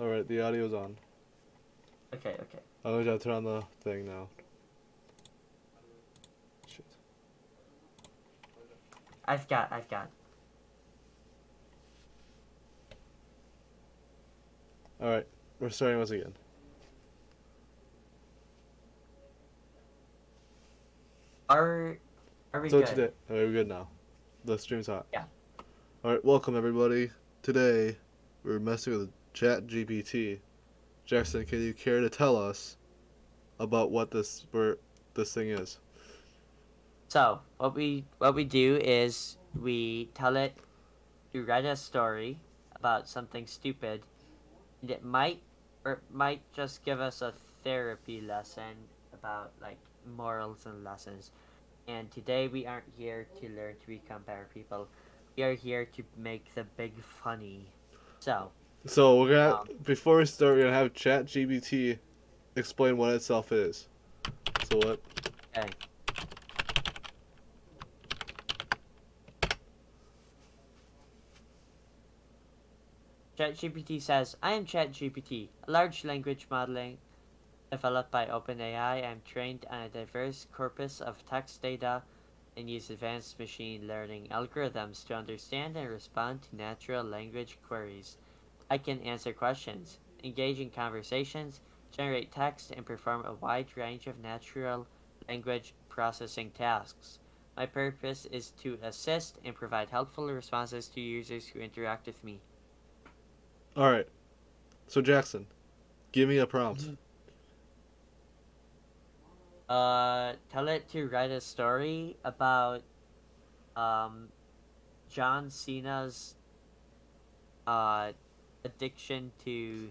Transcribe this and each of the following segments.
Alright, the audio's on. Okay, okay. I gotta turn on the thing now. Shit. I've got. Alright, we're starting once again. Are are we So good? today, alright, we're good now. The stream's hot. Yeah. Alright, welcome everybody. Today, we're messing with Chat GPT. Jackson, can you care to tell us about what this thing is? So what we do is we tell it to write a story about something stupid, and it might just give us a therapy lesson about like morals and lessons. And today we aren't here to learn to become better people. We are here to make the big funny. So, So we're gonna um, before we start, we're gonna have Chat GPT explain what itself is. So what? okay. ChatGPT says, I am ChatGPT, a large language modeling developed by OpenAI. I am trained on a diverse corpus of text data and use advanced machine learning algorithms to understand and respond to natural language queries. I can answer questions, engage in conversations, generate text, and perform a wide range of natural language processing tasks. My purpose is to assist and provide helpful responses to users who interact with me. Alright, so Jackson, give me a prompt. Mhm. Tell it to write a story about um John Cena's uh addiction to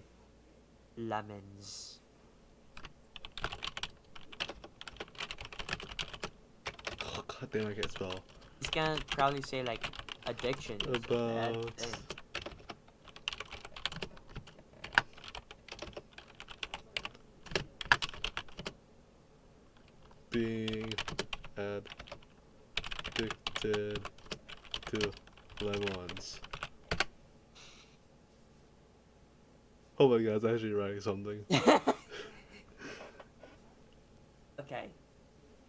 lemons. Oh, God damn, I can't spell. He's gonna probably say like addiction is a bad About thing. being addicted to lemons. Oh my god, it's actually writing something. Okay.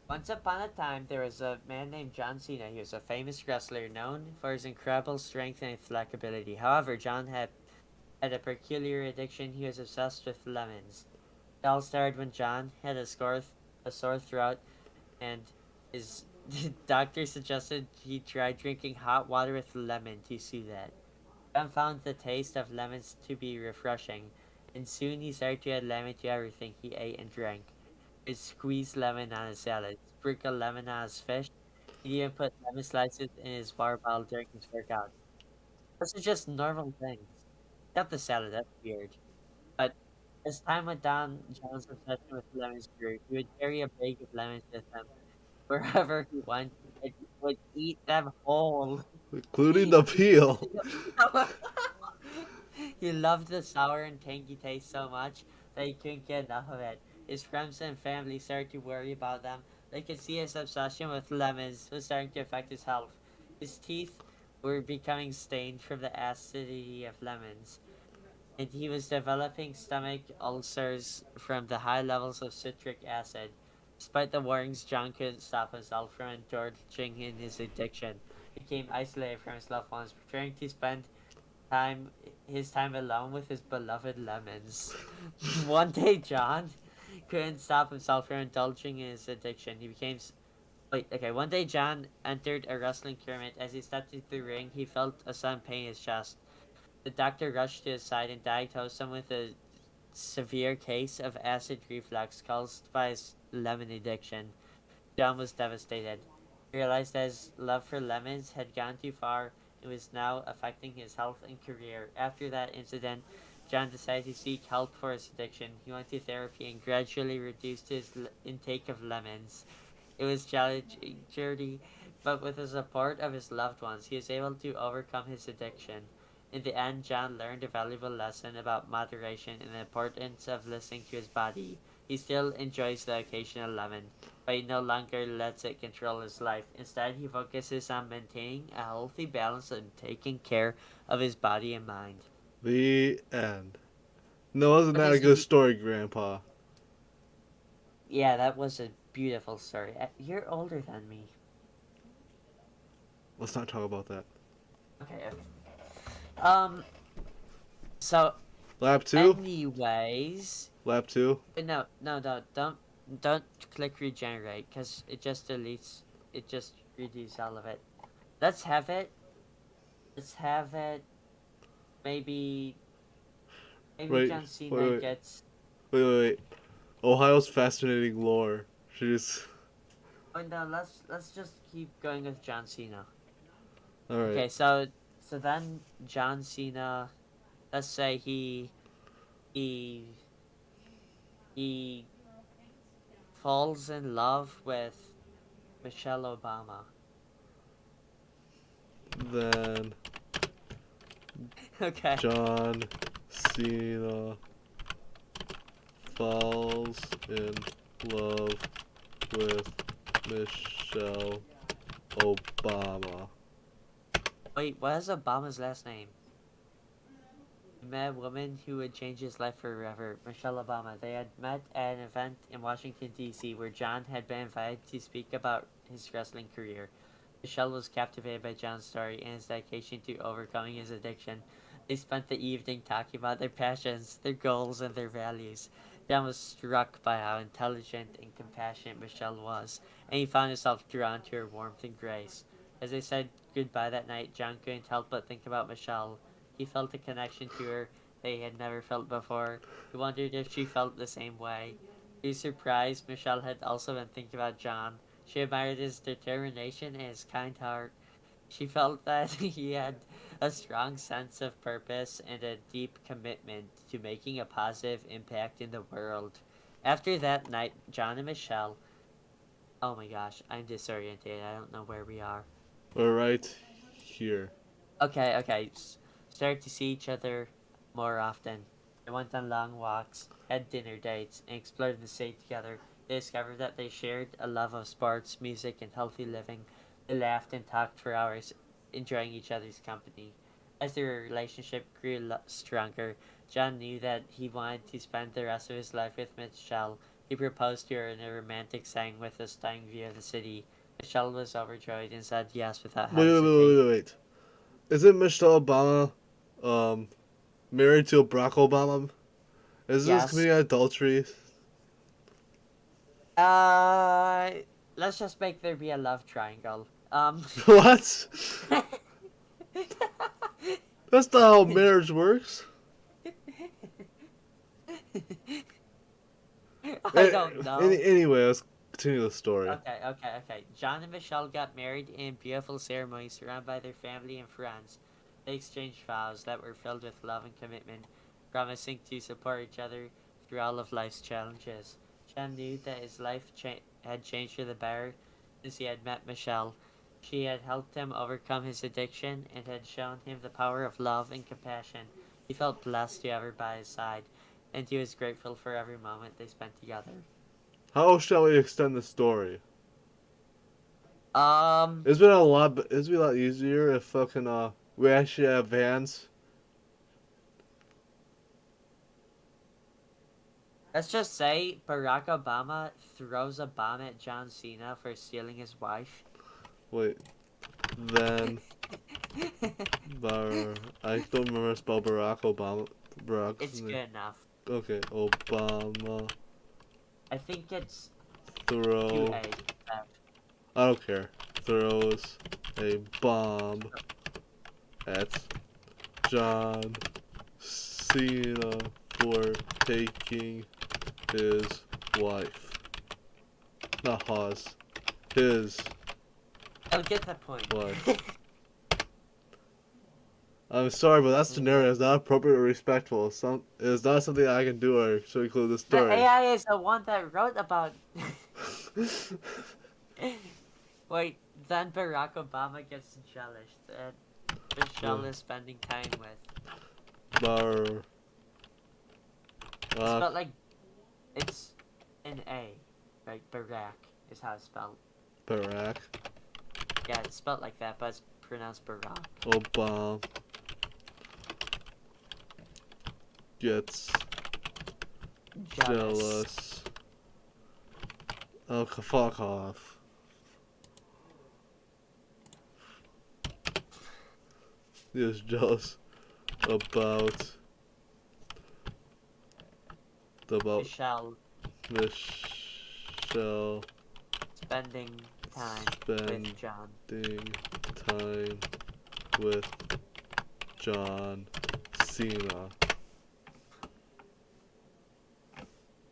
Once upon a time, there was a man named John Cena. He was a famous wrestler known for his incredible strength and athletic ability. However, John had a peculiar addiction. He was obsessed with lemons. It all started when John had a sore throat, and his doctor suggested he try drinking hot water with lemon to soothe that. John found the taste of lemons to be refreshing, and soon he started to add lemon to everything he ate and drank. He'd squeeze lemon on his salad, sprinkle lemon on his fish, and even put lemon slices in his water bottle during his workout. Those are just normal things. Except the salad, that's weird. But as time went on, John's obsession with lemons grew. He would carry a bag of lemons with him wherever he went and would eat them whole. Including He, the peel. he loved the sour and tangy taste so much that he couldn't get enough of it. His friends and family started to worry about them. They could see his obsession with lemons was starting to affect his health. His teeth were becoming stained from the acidity of lemons, and he was developing stomach ulcers from the high levels of citric acid. Despite the warnings, John couldn't stop himself from indulging in his addiction. He became isolated from his loved ones, preferring to spend time his time alone with his beloved lemons. One day, John couldn't stop himself from indulging in his addiction. He became wait. Okay, one day John entered a wrestling tournament. As he stepped into the ring, he felt a sudden pain in his chest. The doctor rushed to his side and diagnosed him with a severe case of acid reflux caused by his lemon addiction. John was devastated. He realized that his love for lemons had gone too far and was now affecting his health and career. After that incident, John decided to seek help for his addiction. He went to therapy and gradually reduced his intake of lemons. It was challenging journey, but with the support of his loved ones, he was able to overcome his addiction. In the end, John learned a valuable lesson about moderation and the importance of listening to his body. He still enjoys the occasional lemon, but he no longer lets it control his life. Instead, he focuses on maintaining a healthy balance and taking care of his body and mind. The end. No, wasn't that Okay, a so good story, Grandpa? yeah, that was a beautiful story. You're older than me. Let's not talk about that. Okay. Um. So, Lap 2? anyways, Lap 2? no, don't click regenerate because it just deletes. It just redos all of it. Let's have it. Let's have it. Maybe Wait, John Cena wait, gets. wait. Ohio's fascinating lore. She's... Oh no, let's just keep going with John Cena. Alright. Okay, so then John Cena. Let's say he he falls in love with Michelle Obama. Then Okay. John Cena falls in love with Michelle Obama. Wait, what is Obama's last name? He met a woman who would change his life forever, Michelle Obama. They had met at an event in Washington, D.C., where John had been invited to speak about his wrestling career. Michelle was captivated by John's story and his dedication to overcoming his addiction. They spent the evening talking about their passions, their goals, and their values. John was struck by how intelligent and compassionate Michelle was, and he found himself drawn to her warmth and grace. As they said goodbye that night, John couldn't help but think about Michelle. He felt a connection to her that he had never felt before. He wondered if she felt the same way. To his surprise, Michelle had also been thinking about John. She admired his determination and his kind heart. She felt that he had a strong sense of purpose and a deep commitment to making a positive impact in the world. After that night, John and Michelle. Oh my gosh, I'm disoriented. I don't know where we are. We're right here. Okay. Started to see each other more often. They went on long walks, had dinner dates, and explored the city together. They discovered that they shared a love of sports, music, and healthy living. They laughed and talked for hours, enjoying each other's company. As their relationship grew stronger, John knew that he wanted to spend the rest of his life with Michelle. He proposed to her in a romantic setting with a stunning view of the city. Michelle was overjoyed and said yes without hesitation. Wait. Isn't Michelle Obama um married to Barack Obama? Is this Yes. committing adultery? Uh, let's just make there be a love triangle. What? That's not how marriage works. I don't know. Anyway, let's continue the story. Okay. John and Michelle got married in beautiful ceremony surrounded by their family and friends. They exchanged vows that were filled with love and commitment, promising to support each other through all of life's challenges. John knew that his life had changed for the better since he had met Michelle. She had helped him overcome his addiction and had shown him the power of love and compassion. He felt blessed to have her by his side, and he was grateful for every moment they spent together. How shall we extend the story? Um, It's been a lot. It'd be a lot easier if fucking we actually have vans. let's just say Barack Obama throws a bomb at John Cena for stealing his wife. Wait, then I don't remember how to spell Barack Obama. Barack. It's good enough. Okay, Obama I think it's throw. QA. I don't care. Throws a bomb at John Cena for taking his wife. Not Hawes. His I'll get that point. wife. I'm sorry, but that's generic. It's not appropriate or respectful. It's not something I can do or should include the The story. AI is the one that wrote about. Wait, then Barack Obama gets jealous that Michelle is spending time with. Bar. It's spelled like it's an A, right? Barack is how it's spelled. Barack Yeah, it's spelled like that, but it's pronounced Barack. Obama gets Jealous. Jealous. Oh, fuck off. He was jealous about Michelle Michelle spending time with spending John. time with John Cena.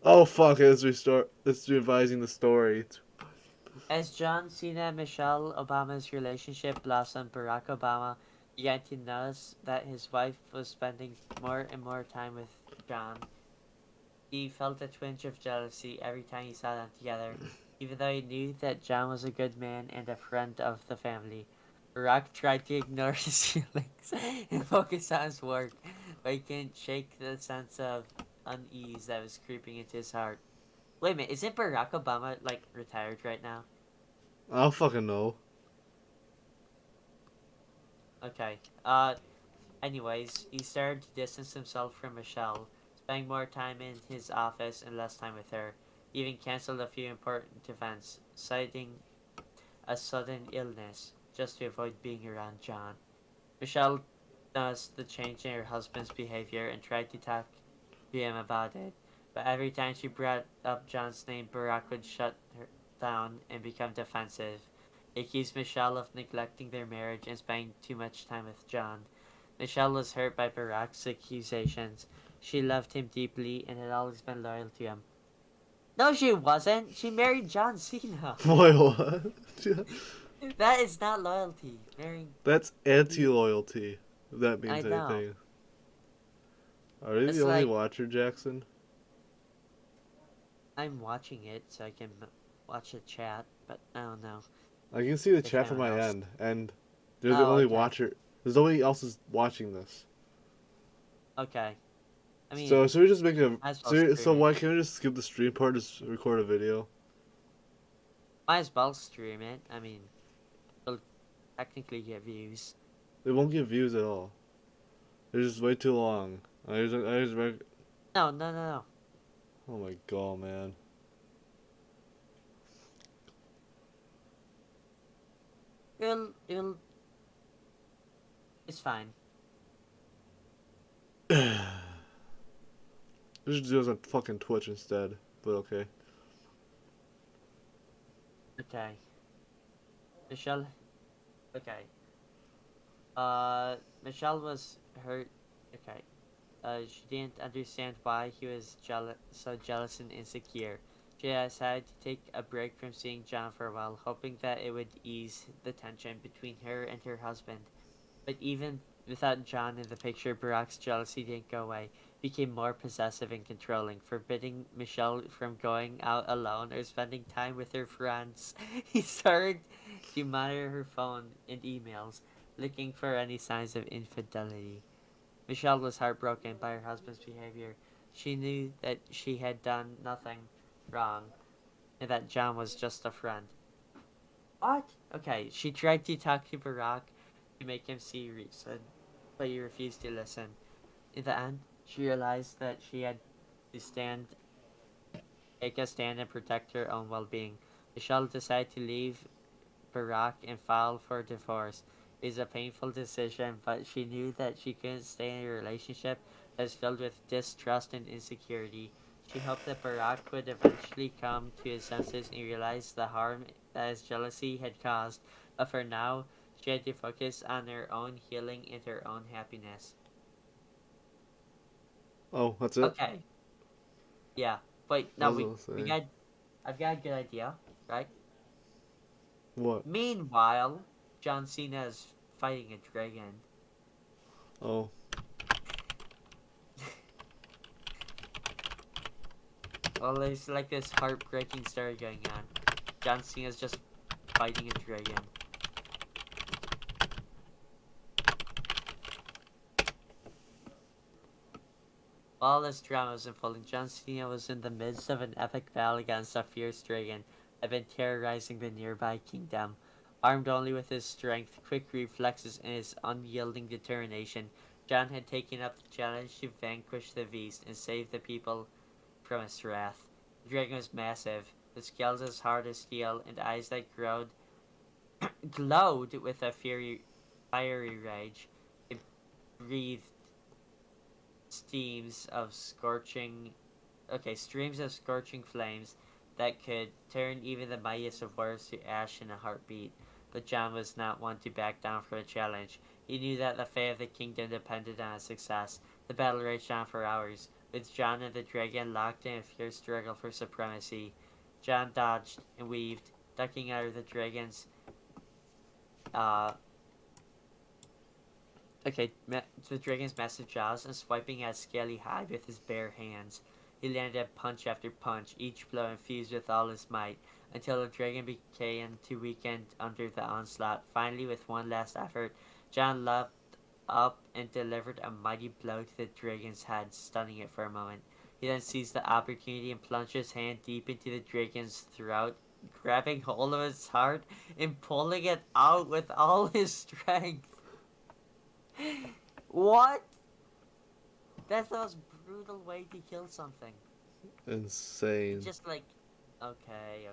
Oh fuck! It's revising the story. As John Cena and Michelle Obama's relationship blossomed, Barack Obama began to notice that his wife was spending more and more time with John. He felt a twinge of jealousy every time he saw them together, even though he knew that John was a good man and a friend of the family. Barack tried to ignore his feelings and focus on his work, but he couldn't shake the sense of unease that was creeping into his heart. Wait a minute, isn't Barack Obama like retired right now? I don't fucking know. Okay. Anyways, he started to distance himself from Michelle, spending more time in his office and less time with her. He even canceled a few important events, citing a sudden illness, just to avoid being around John. Michelle noticed the change in her husband's behavior and tried to talk to him about it, but every time she brought up John's name, Barack would shut her down and become defensive. He accused Michelle of neglecting their marriage and spending too much time with John. Michelle was hurt by Barack's accusations. She loved him deeply and had always been loyal to him. No, she wasn't. She married John Cena. Wait, what? That is not loyalty. Marrying. That's anti-loyalty. If that I means know. anything. Are you It's the only like watcher, Jackson? I'm watching it so I can watch the chat, but I don't know I can see the if chat from anyone my else. end, and they're the Oh, only okay. watcher. There's nobody else is watching this. Okay. I mean, So should we just make a? might as well So stream it. why can't we just skip the stream part? Just record a video. Might as well stream it. I mean, we'll technically get views. They won't get views at all. They're just way too long. No, no, no, no. Oh my god, man. It'll. It's fine. We should do this on fucking Twitch instead. But okay. Okay. Michelle. Okay. Michelle was hurt. Okay. She didn't understand why he was so jealous and insecure. She decided to take a break from seeing John for a while, hoping that it would ease the tension between her and her husband. But even without John in the picture, Barack's jealousy didn't go away. He became more possessive and controlling, forbidding Michelle from going out alone or spending time with her friends. He started to monitor her phone and emails, looking for any signs of infidelity. Michelle was heartbroken by her husband's behavior. She knew that she had done nothing wrong and that John was just a friend. What? Okay, she tried to talk to Barack to make him see reason, but he refused to listen. In the end, she realized that she had to take a stand and protect her own well-being. Michelle decided to leave Barack and file for divorce. It was a painful decision, but she knew that she couldn't stay in a relationship that was filled with distrust and insecurity. She hoped that Barack would eventually come to his senses and realize the harm that his jealousy had caused, but for now, she had to focus on her own healing and her own happiness. Oh, that's it? Okay, yeah. Wait, I no, was we gonna we say. got. I've got a good idea, right? What? Meanwhile, John Cena is fighting a dragon. Oh. Well, there's like this heartbreaking story going on. John Cena's just fighting a dragon. While this drama was unfolding, John Cena was in the midst of an epic battle against a fierce dragon that had been terrorizing the nearby kingdom. Armed only with his strength, quick reflexes, and his unyielding determination, John had taken up the challenge to vanquish the beast and save the people from its wrath. The dragon was massive, with scales as hard as steel and eyes that glowed with a fiery rage. It breathed steams of scorching streams of scorching flames that could turn even the mightiest of warriors to ash in a heartbeat. But John was not one to back down from a challenge. He knew that the fate of the kingdom depended on his success. The battle raged on for hours, with John and the dragon locked in a fierce struggle for supremacy. John dodged and weaved, ducking out of uh, the dragon's massive jaws and swiping at scaly hide with his bare hands. He landed punch after punch, each blow infused with all his might, until the dragon began to weaken under the onslaught. Finally, with one last effort, John leapt up and delivered a mighty blow to the dragon's head, stunning it for a moment. He then seized the opportunity and plunged his hand deep into the dragon's throat, grabbing hold of its heart and pulling it out with all his strength. What? That's the most brutal way to kill something. Insane. Just like, okay.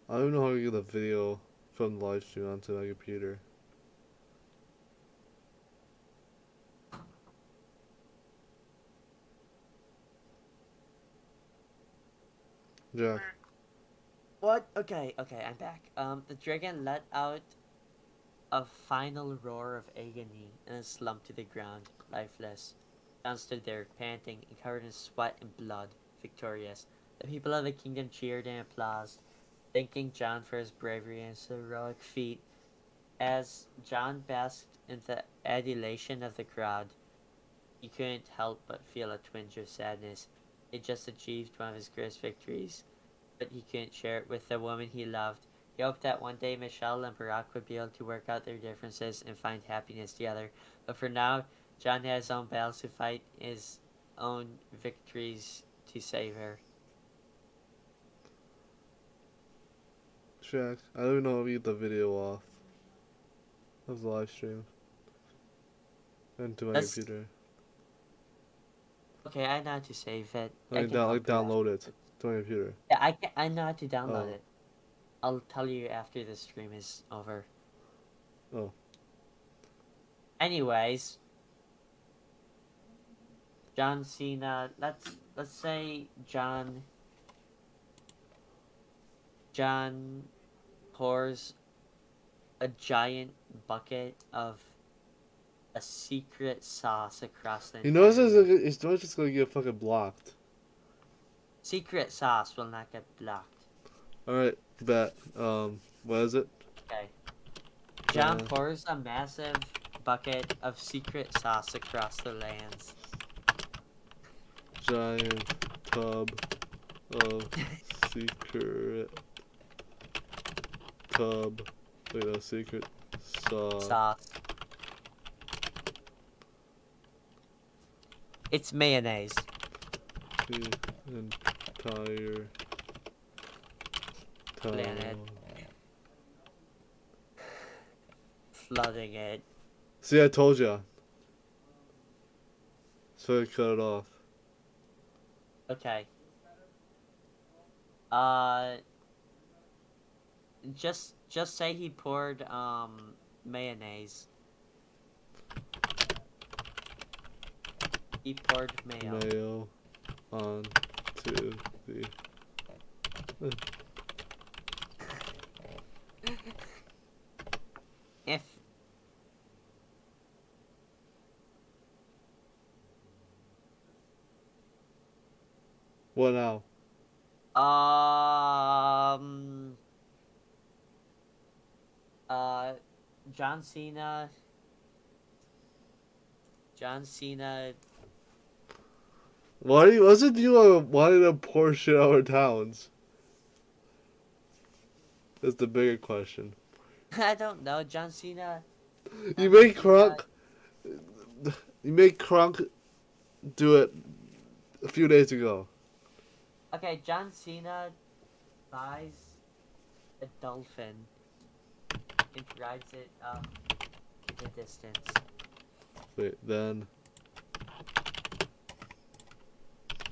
I don't know how to get the video from the live stream onto my computer. Jack. What? Okay, I'm back. The dragon let out a final roar of agony and slumped to the ground, lifeless. John stood there, panting and covered in sweat and blood, victorious. The people of the kingdom cheered and applauded, thanking John for his bravery and his heroic feat. As John basked in the adulation of the crowd, he couldn't help but feel a twinge of sadness. He had just achieved one of his greatest victories, but he couldn't share it with the woman he loved. He hoped that one day Michelle and Barack would be able to work out their differences and find happiness together. But for now, John had his own battles to fight, his own victories to save her. Jack, I don't know how to get the video off of the live stream into my computer. Okay, I know how to save it. I download it to my computer. Yeah, I know how to download it. I'll tell you after the stream is over. Oh. Anyways, John Cena. Let's say John pours a giant bucket of a secret sauce across the. He knows it's not just gonna get fucking blocked. Secret sauce will not get blocked. Alright, bet. What is it? Okay. John pours a massive bucket of secret sauce across the lands. Giant tub of secret secret sauce. It's mayonnaise. The entire planet. Flooding it. See, I told ya. So I cut it off. Okay. Just say he poured mayonnaise. He poured mayo. Mayo onto the. If What now? John Cena. Why wasn't you wanting to pour shit out of towns? That's the bigger question. I don't know, John Cena. You made Kronk do it a few days ago. Okay, John Cena buys a dolphin and rides it up in the distance. Wait, then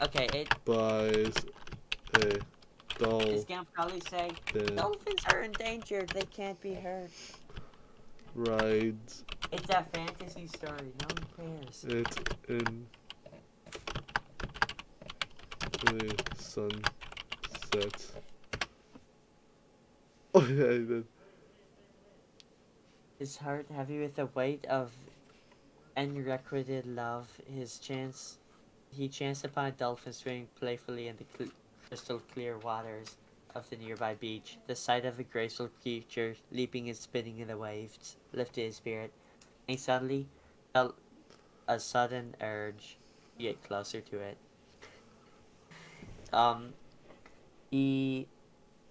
Okay, it buys a it's dolphin gonna probably say dolphins are endangered. They can't be hurt. rides It's a fantasy story. No one cares. it in the sunset. Oh yeah, he did. His heart heavy with the weight of unrequited love. He chanced upon a dolphin swimming playfully in the crystal clear waters of the nearby beach. The sight of the graceful creature leaping and spinning in the waves lifted his spirit, and he suddenly felt a sudden urge to get closer to it. Um, he,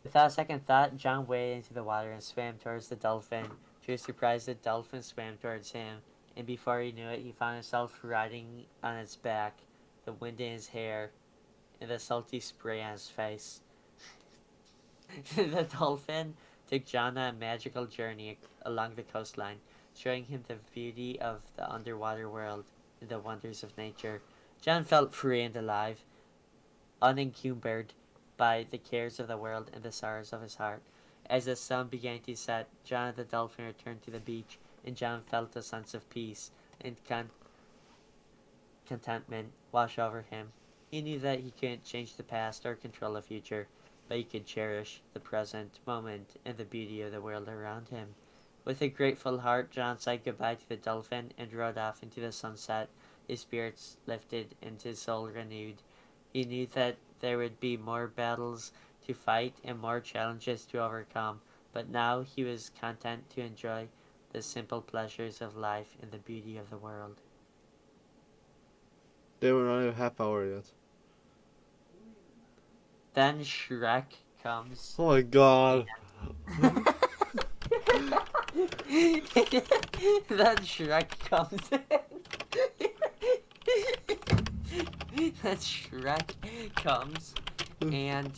without a second thought, John waded into the water and swam towards the dolphin. To his surprise, the dolphin swam towards him, and before he knew it, he found himself riding on its back, the wind in his hair, and the salty spray on his face. The dolphin took John on a magical journey along the coastline, showing him the beauty of the underwater world and the wonders of nature. John felt free and alive, unencumbered by the cares of the world and the sorrows of his heart. As the sun began to set, John and the dolphin returned to the beach, and John felt a sense of peace and contentment wash over him. He knew that he couldn't change the past or control the future, but he could cherish the present moment and the beauty of the world around him. With a grateful heart, John said goodbye to the dolphin and rode off into the sunset, his spirits lifted and his soul renewed. He knew that there would be more battles to fight and more challenges to overcome, but now he was content to enjoy the simple pleasures of life and the beauty of the world. They were not even a half hour yet. Then Shrek comes. Oh my god. Then Shrek comes in. Then Shrek comes, and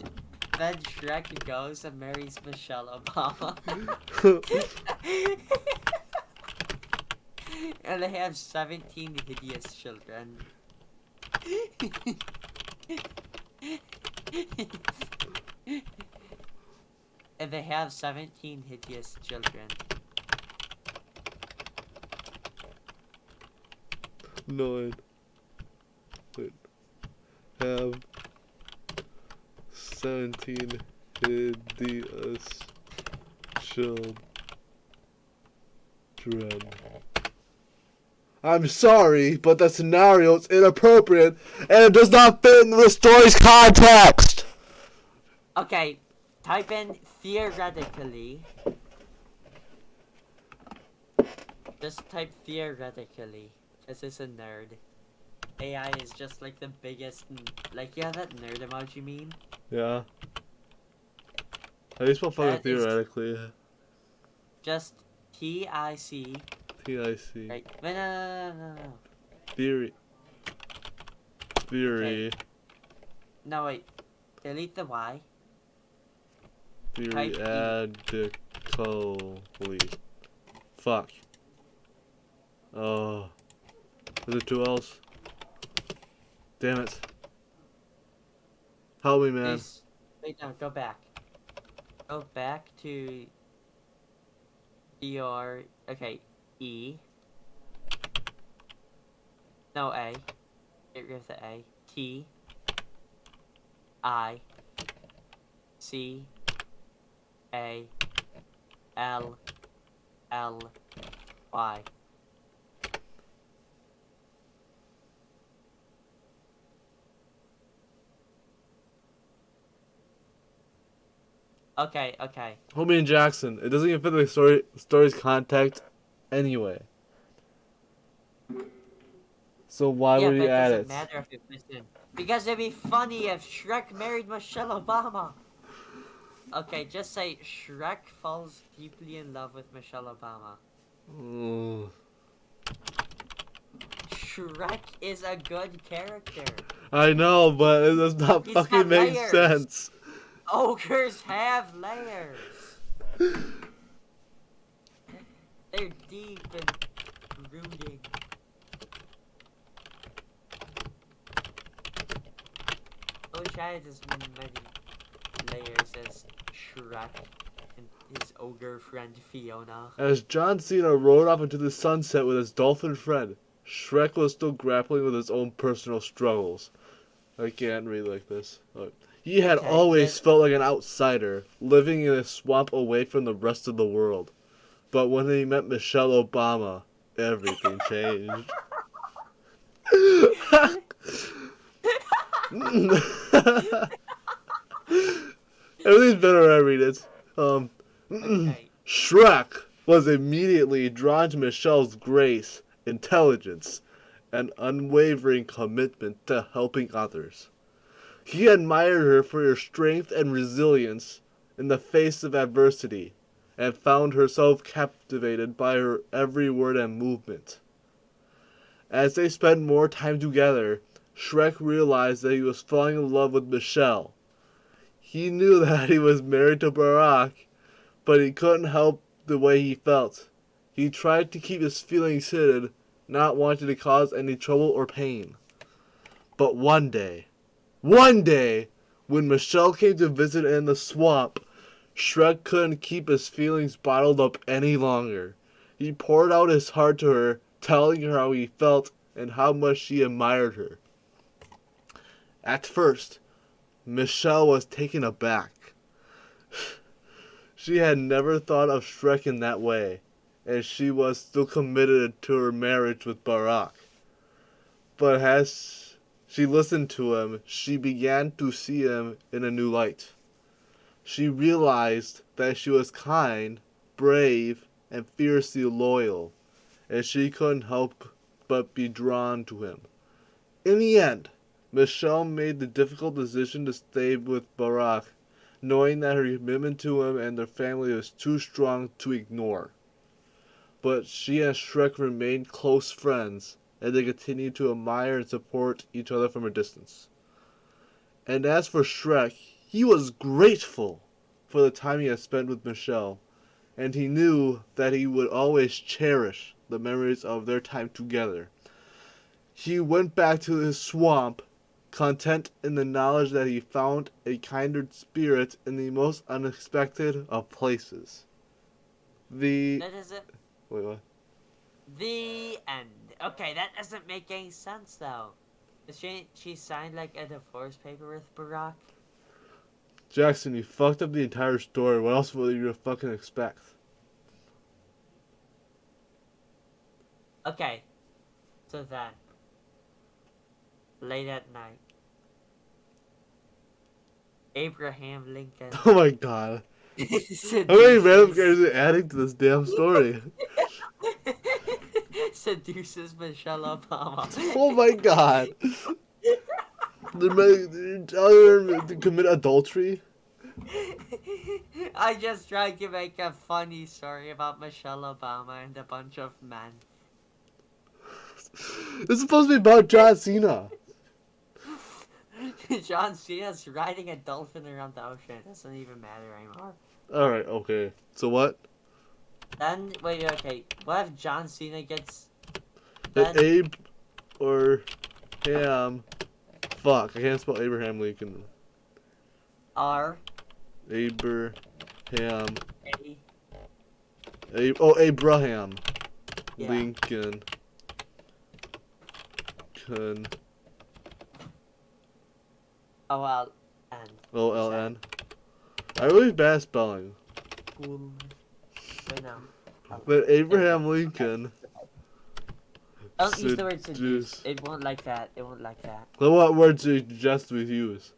then Shrek goes and marries Michelle Obama. And they have 17 hideous children. And they have 17 hideous children. No, wait. Have 17 hideous children. I'm sorry, but that scenario is inappropriate and it does not fit in the story's context. Okay, type in theoretically. Just type theoretically, because it's a nerd. AI is just like the biggest, like, you have that nerd emoji meme? Yeah. How do you spell fucking That is theoretically? just T-I-C. T-I-C. Right, no. Theory. Theory. Okay. No, wait. Delete the Y. Theory adequately. Fuck. Oh. Is there two L's? Damn it. Help me, man. Please, wait, no, go back. Go back to your, okay, E. No, A. Get rid of the A. T. I. C. A. L. L. Y. Okay. Homie and Jackson. It doesn't even fit the story's context anyway. So why would he add it? Yeah, but it doesn't matter if it fits in. Because it'd be funny if Shrek married Michelle Obama. Okay, just say Shrek falls deeply in love with Michelle Obama. Mm. Shrek is a good character. I know, but it does not He's fucking got make layers. sense. Ogres have layers. They're deep and rooted. wish I had as many layers as Shrek and his ogre friend Fiona. As John Cena rode off into the sunset with his dolphin friend, Shrek was still grappling with his own personal struggles. I can't read like this. He had Okay, always felt like an outsider, living in a swamp away from the rest of the world. But when he met Michelle Obama, everything changed. Everything's better when I read it. Okay. Shrek was immediately drawn to Michelle's grace, intelligence, and unwavering commitment to helping others. He admired her for her strength and resilience in the face of adversity, and found herself captivated by her every word and movement. As they spent more time together, Shrek realized that he was falling in love with Michelle. He knew that he was married to Barack, but he couldn't help the way he felt. He tried to keep his feelings hidden, not wanting to cause any trouble or pain. But one day, when Michelle came to visit in the swamp, Shrek couldn't keep his feelings bottled up any longer. He poured out his heart to her, telling her how he felt and how much he admired her. At first, Michelle was taken aback. She had never thought of Shrek in that way, and she was still committed to her marriage with Barack. But as she listened to him, she began to see him in a new light. She realized that she was kind, brave, and fiercely loyal, and she couldn't help but be drawn to him. In the end, Michelle made the difficult decision to stay with Barack, knowing that her commitment to him and their family was too strong to ignore. But she and Shrek remained close friends, and they continued to admire and support each other from a distance. And as for Shrek, he was grateful for the time he had spent with Michelle, and he knew that he would always cherish the memories of their time together. He went back to his swamp, content in the knowledge that he found a kindred spirit in the most unexpected of places. That doesn't. Wait, what? The end. Okay, that doesn't make any sense though. She signed like a divorce paper with Barack? Jackson, you fucked up the entire story. What else would you fucking expect? Okay. So then, late at night, Abraham Lincoln Oh my god. How many random characters are adding to this damn story? seduces Michelle Obama. Oh my god. They're telling her to commit adultery? I just tried to make a funny story about Michelle Obama and a bunch of men. This is supposed to be about John Cena. John Cena's riding a dolphin around the ocean. It doesn't even matter anymore. Alright, okay. So what? Then, wait, okay. What if John Cena gets... That Abe or Ham. Fuck, I can't spell Abraham Lincoln. R... Abraham. A... Abraham. Yeah. Lincoln. O-L-N. O-L-N. I really bad spelling. Cool. Wait, no. But Abraham Lincoln. Don't use the word Seduce. seduce. It won't like that. It won't like that. So what words do you suggest we use?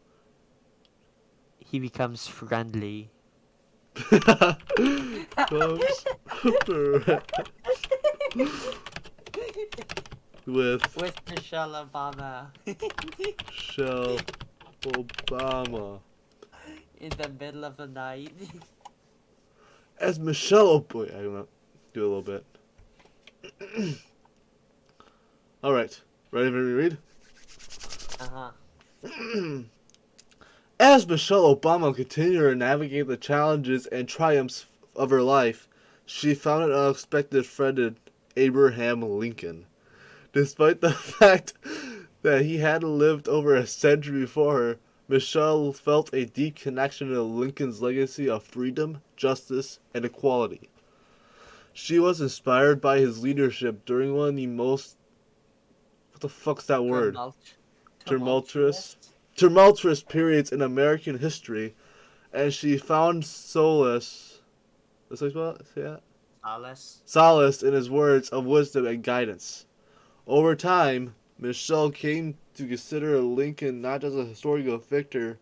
He becomes friendly. With Michelle Obama. Michelle Obama. In the middle of the night. As Michelle Obama. I'm gonna do a little bit. Alright. Ready for me to read? Uh-huh. As Michelle Obama continued to navigate the challenges and triumphs of her life, she found an unexpected friend in Abraham Lincoln. Despite the fact that he had lived over a century before her, Michelle felt a deep connection to Lincoln's legacy of freedom, justice, and equality. She was inspired by his leadership during one of the most, what the fuck's that word? Tumultuous. Tumultuous periods in American history, and she found solace. Let's say that? Solace. Solace in his words of wisdom and guidance. Over time, Michelle came to consider Lincoln not just a historical figure.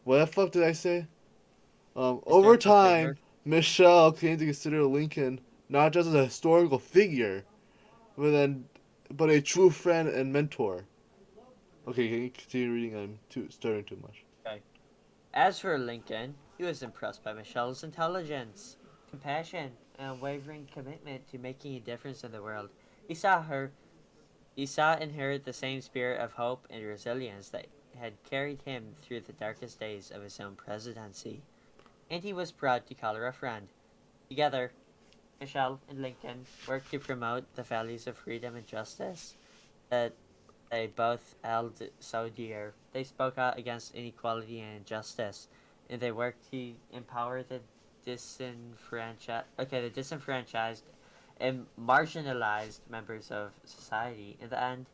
What the fuck did I say? Over Historical time, figure. Michelle came to consider Lincoln not just a historical figure, but a true friend and mentor. Okay, can you continue reading? Starting too much. Okay. As for Lincoln, he was impressed by Michelle's intelligence, compassion, and unwavering commitment to making a difference in the world. He saw her He saw in her the same spirit of hope and resilience that had carried him through the darkest days of his own presidency, and he was proud to call her a friend. Together, Michelle and Lincoln worked to promote the values of freedom and justice that they both held so dear. They spoke out against inequality and injustice, and they worked to empower the disenfranchised and marginalized members of society. In the end,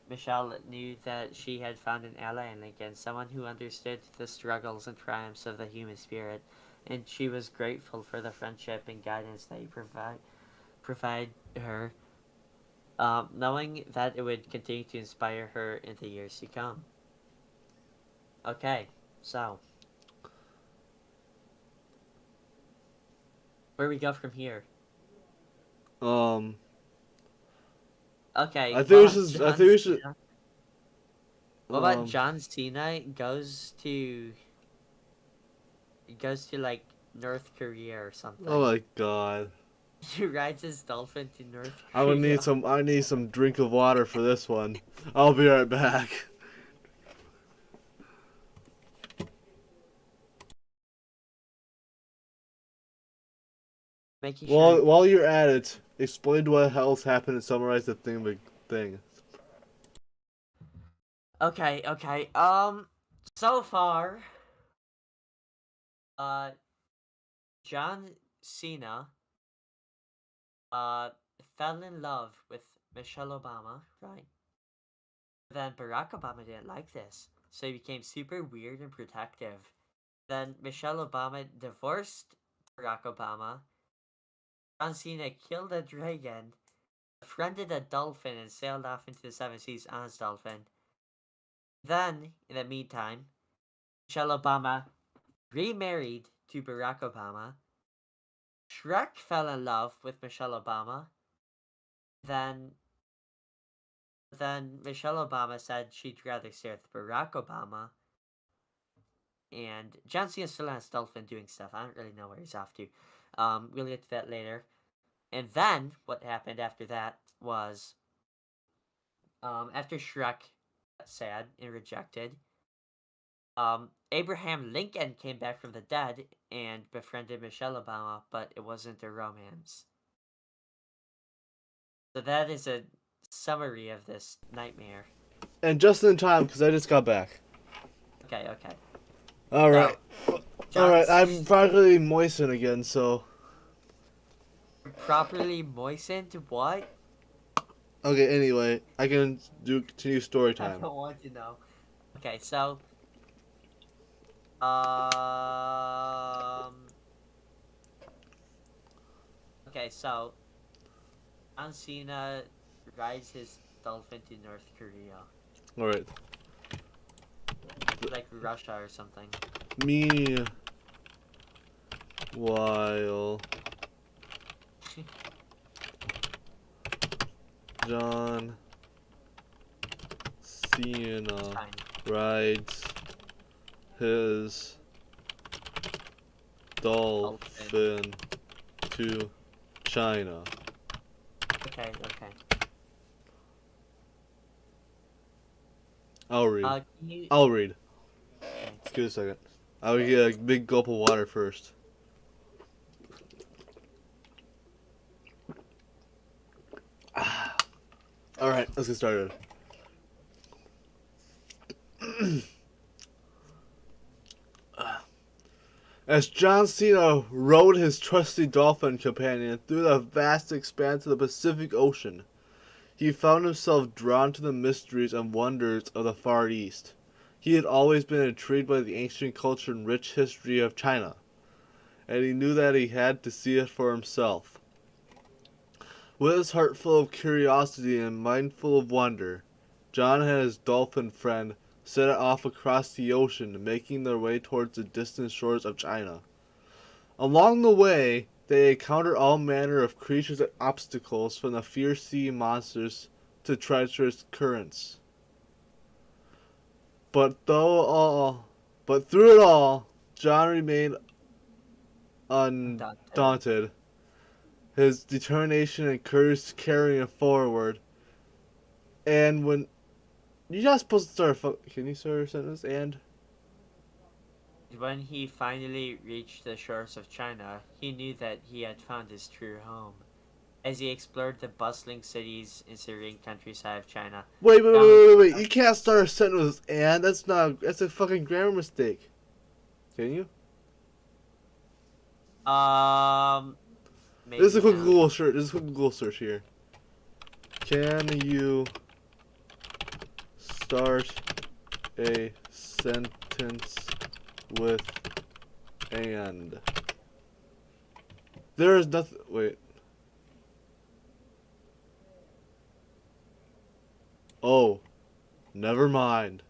Michelle knew that she had found an ally in Lincoln, someone who understood the struggles and triumphs of the human spirit, and she was grateful for the friendship and guidance that he provide her, knowing that it would continue to inspire her in the years to come. Okay, so where we go from here? Um, Okay, I think we well, should. I John think we should. Cena. What about Um, John Cena goes to like North Korea or oh something? my god. He rides his dolphin to North I would need Korea. some. I need some drink of water for this one. I'll be right back. Making sure. While you're at it, explain what else happened and summarize the thing. Okay, okay. So far, uh, John Cena, uh, fell in love with Michelle Obama, right? Then Barack Obama didn't like this, so he became super weird and protective. Then Michelle Obama divorced Barack Obama. John Cena killed a dragon, befriended a dolphin, and sailed off into the seven seas on his dolphin. Then, in the meantime, Michelle Obama remarried to Barack Obama. Shrek fell in love with Michelle Obama. Then, then Michelle Obama said she'd rather stay with Barack Obama. And John Cena still has Dolphin doing stuff. I don't really know where he's off to. We'll get to that later. And then what happened after that was, after Shrek got sad and rejected, Abraham Lincoln came back from the dead and befriended Michelle Obama, but it wasn't a romance. So that is a summary of this nightmare. And just in time, because I just got back. Okay, okay. All right. So, All right. John's I'm practically moistened again, so. properly moistened. What? Okay. Anyway, I can continue story I time. don't want to know. Okay, so um okay, so John Cena rides his dolphin to North Korea. All right. Like Russia or something. Meanwhile, John Cena Fine. rides his dolphin to China. Okay, okay. I'll read. Can you I'll read. okay. Just give me a second. I'll get a big gulp of water first. Alright, let's get started. As John Cena rode his trusty dolphin companion through the vast expanse of the Pacific Ocean, he found himself drawn to the mysteries and wonders of the Far East. He had always been intrigued by the ancient culture and rich history of China, and he knew that he had to see it for himself. With his heart full of curiosity and mind full of wonder, John and his dolphin friend set off across the ocean, making their way towards the distant shores of China. Along the way, they encountered all manner of creatures and obstacles, from the fierce sea monsters to treacherous currents. But through it all, John remained undaunted. His determination and courage carrying him forward. And when you're not supposed to start, can you start a sentence? And When he finally reached the shores of China, he knew that he had found his true home. As he explored the bustling cities and serene countryside of China. wait! You can't start a sentence with "and." That's a fucking grammar mistake. Can you? Maybe This is a quick not. Google search. Here. Can you start a sentence with "and"? There is nothing. Wait. Oh, never mind.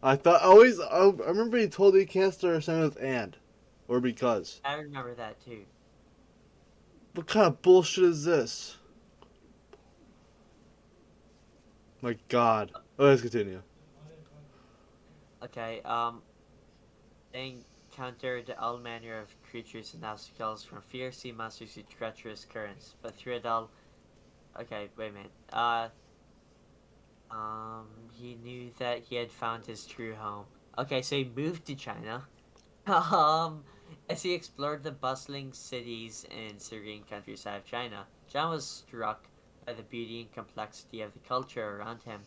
I remember he told you can't start a sentence with "and" or "because." I remember that too. What kind of bullshit is this? My God. Oh, let's continue. Okay, they encountered all manner of creatures and obstacles, from fierce sea monsters to treacherous currents. But through it all, okay, wait a minute. He knew that he had found his true home. Okay, so he moved to China. As he explored the bustling cities and serene countryside of China, John was struck by the beauty and complexity of the culture around him.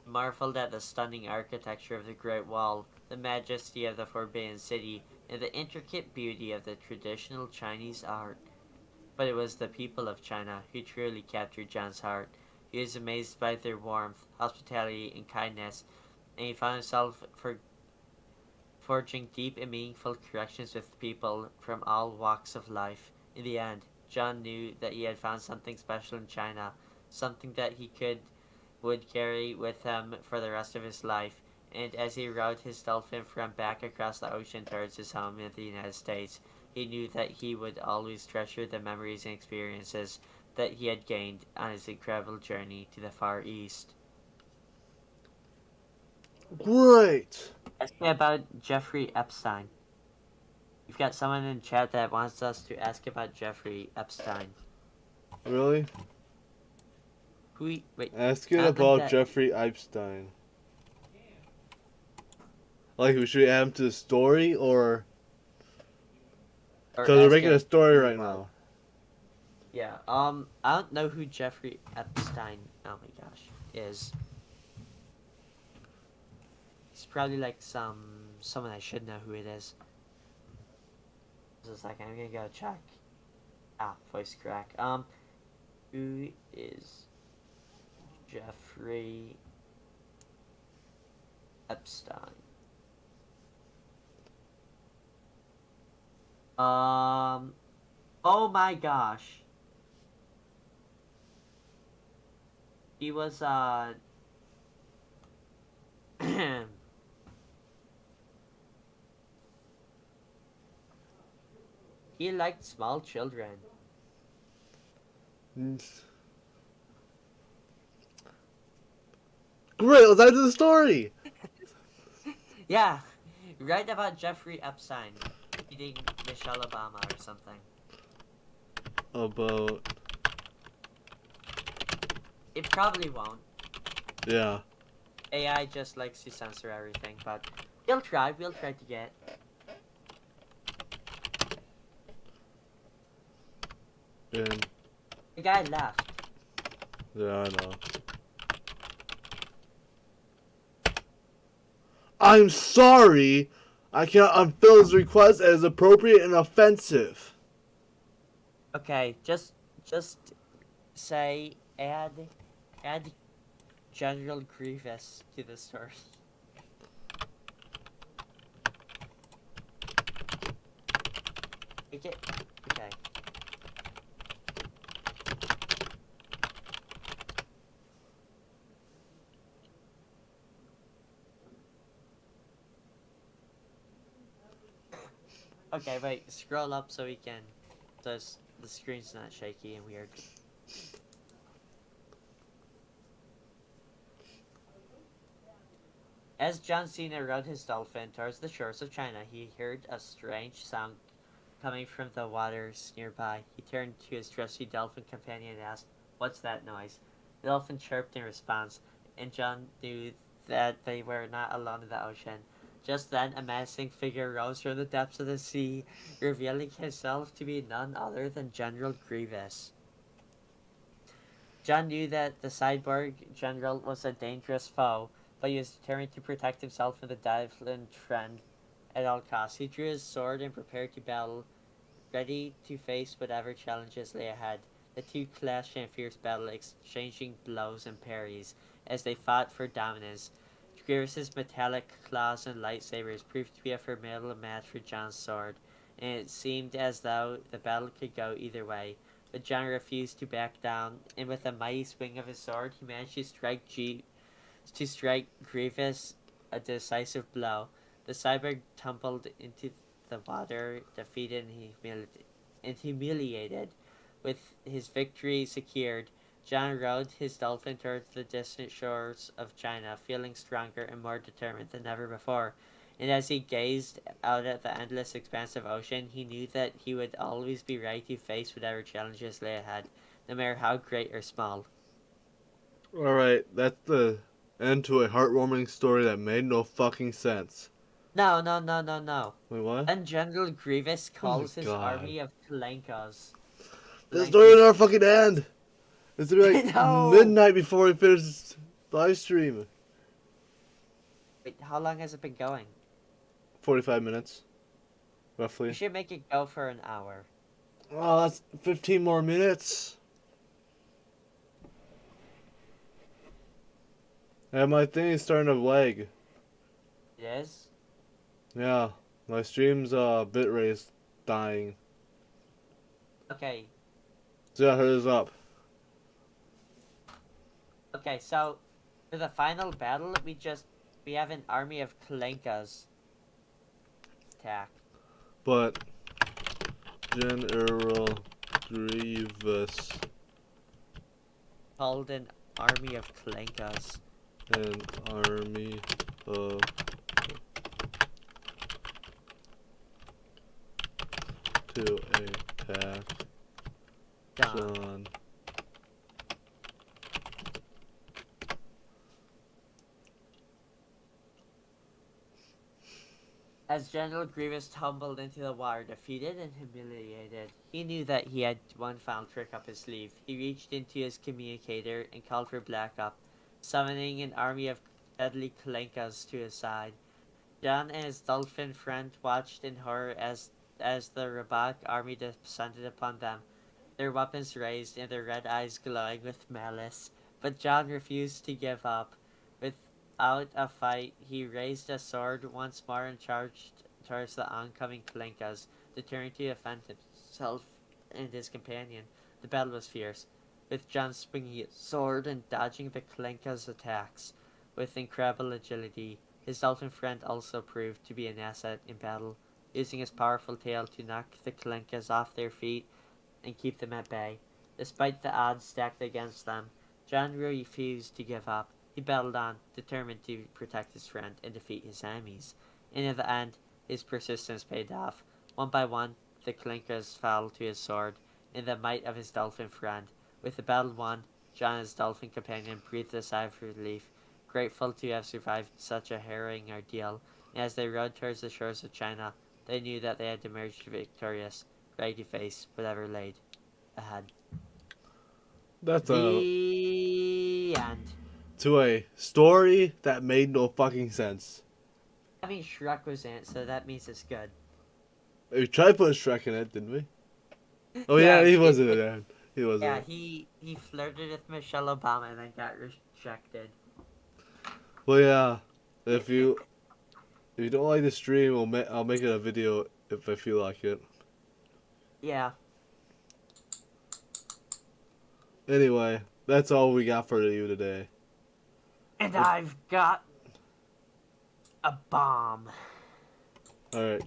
He marveled at the stunning architecture of the Great Wall, the majesty of the Forbidden City, and the intricate beauty of the traditional Chinese art. But it was the people of China who truly captured John's heart. He was amazed by their warmth, hospitality, and kindness, and he found himself forging deep and meaningful connections with people from all walks of life. In the end, John knew that he had found something special in China, something that he would carry with him for the rest of his life. And as he rode his dolphin friend back across the ocean towards his home in the United States, he knew that he would always treasure the memories and experiences that he had gained on his incredible journey to the Far East. Great. Ask me about Jeffrey Epstein. We've got someone in chat that wants us to ask about Jeffrey Epstein. Really? Wait. Asking about Jeffrey Epstein. Like, should we add him to the story, or? Because we're making a story right now. Yeah. I don't know who Jeffrey Epstein. Oh my gosh, is. He's probably like someone I should know who it is. Just a second, I'm gonna go check. Voice crack. Who is Jeffrey Epstein? Oh my gosh. He was he liked small children. Great, let's add to the story. Yeah, write about Jeffrey Epstein eating Michelle Obama or something. About. It probably won't. Yeah. AI just likes to censor everything, but we'll try to get. And The guy left. yeah, I know. I'm sorry. I cannot unfill his request as appropriate and offensive. Okay, just say add General Grievous to the story. Okay. Okay. Okay, wait, scroll up so we can so the screen's not shaky and weird. As John Cena rode his dolphin towards the shores of China, he heard a strange sound coming from the waters nearby. He turned to his trusty dolphin companion and asked, "What's that noise?" The dolphin chirped in response, and John knew that they were not alone in the ocean. Just then, a menacing figure rose from the depths of the sea, revealing himself to be none other than General Grievous. John knew that the cyborg general was a dangerous foe, but he was determined to protect himself and the Devlin friend at all costs. He drew his sword and prepared to battle, ready to face whatever challenges lay ahead. The two clashed in a fierce battle, exchanging blows and parries as they fought for dominance. Grievous's metallic claws and lightsabers proved to be a formidable match for John's sword, and it seemed as though the battle could go either way. But John refused to back down, and with a mighty swing of his sword, he managed to strike Grievous a decisive blow. The cyborg tumbled into the water, defeated and humiliated. With his victory secured, John rowed his dolphin towards the distant shores of China, feeling stronger and more determined than ever before. And as he gazed out at the endless expanse of ocean, he knew that he would always be ready to face whatever challenges lay ahead, no matter how great or small. Alright, that's the end to a heartwarming story that made no fucking sense. No, no, no, no, no. Wait, what? Then General Grievous Oh my calls his god. army of Kalenkos. This story will Kalenkos. never fucking end! It's gonna be like No! midnight before we finish this live stream. Wait, how long has it been going? 45 minutes, We roughly. should make it go for an hour. Oh, that's 15 more minutes. And my thing is starting to lag. It is? Yeah, my stream's bitrate is dying. Okay. So yeah, hurry this up. Okay, so for the final battle, we have an army of Kalenkas attack. But General Grievous Called an army of Kalenkas. and army of to attack Done. John. As General Grievous tumbled into the water, defeated and humiliated, he knew that he had one final trick up his sleeve. He reached into his communicator and called for backup, summoning an army of deadly Kalenkas to his side. John and his dolphin friend watched in horror as the Rabak army descended upon them, their weapons raised and their red eyes glowing with malice. But John refused to give up. Without a fight, he raised a sword once more and charged towards the oncoming Kalenkas, determined to defend himself and his companion. The battle was fierce, with John swinging his sword and dodging the Kalenkas' attacks with incredible agility. His dolphin friend also proved to be an asset in battle, using his powerful tail to knock the Kalenkas off their feet and keep them at bay. Despite the odds stacked against them, John refused to give up. He battled on, determined to protect his friend and defeat his enemies. And in the end, his persistence paid off. One by one, the Kalenkas fell to his sword in the might of his dolphin friend. With the battle won, John and his dolphin companion breathed a sigh of relief, grateful to have survived such a harrowing ordeal. And as they rode towards the shores of China, they knew that they had emerged victorious, ready to face whatever laid ahead. That's The end. to a story that made no fucking sense. I mean, Shrek was in it, so that means it's good. We tried putting Shrek in it, didn't we? Oh yeah, he he, wasn't in it. He wasn't. yeah, he flirted with Michelle Obama and then got rejected. Well, yeah. If you if you don't like the stream, I'll make it a video if I feel like it. Yeah. Anyway, that's all we got for you today. And I've got a bomb. All right.